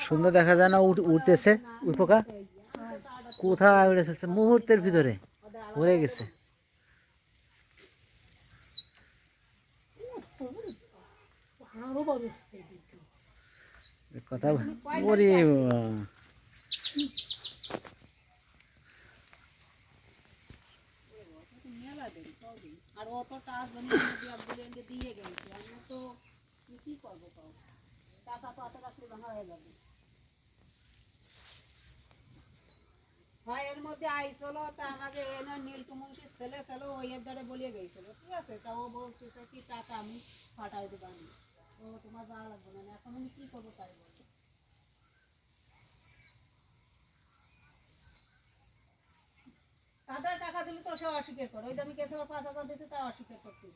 সুন্দর দেখা যায় না, উঠতেছে ওই পোকা কোথায় উড়েছে মুহূর্তের ভিতরে উড়ে গেছে। কথা ওরে আর অতটা দিয়ে গেছে আমরা তো কি করবো, টাকা তো এত রাখলে ভাঙা হয়ে যাবে। এর মধ্যে আইসলো তা আমাকে নীলটু মুন্সির ছেলে ছিল ওই এর দ্বারে বলিয়ে গেছিল, ঠিক আছে, তা ও বলছে কি টাকা আমি পাঠাই দেবো, আমি ও তোমার যাওয়া লাগবে না, এখন আমি কি করবো তাই বলবো। তাদের টাকা দিলে তো সে অস্বীকার করে, ওই দামি কেসে 5,000 দিতে তা অস্বীকার করতে।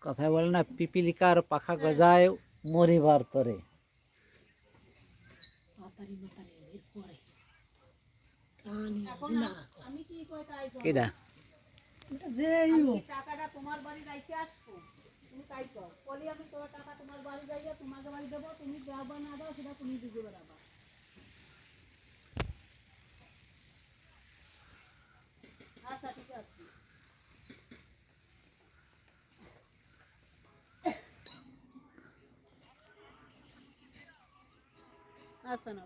কথায় বলে না, পিপিলিকার পাখা গজায় মরিবার তরে। কেডা টাকাটা তোমার বাড়ি রাইতে আসবো, তুমি তাই কর বলি, আমি তোমার টাকা তোমার বাড়ি যাইয়া তোমাকে বাড়ি দেবো, তুমি যাবা না দাও সেটা তুমি বুঝে বেড়াবা। আচ্ছা ঠিক আছে। আচ্ছা না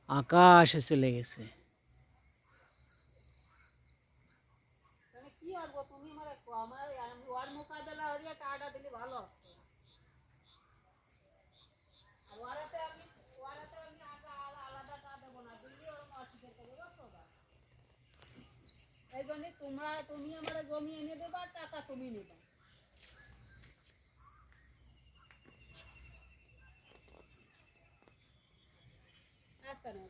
আকাশে চলে গেছে। কি করবো, তুমি আমার ওর মোকাবেলা হইলে টাকাটা দিলে ভালো। এই জন্য তুমি আমার জমি এনে দেবা, টাকা তুমি নেবা। আচ্ছা না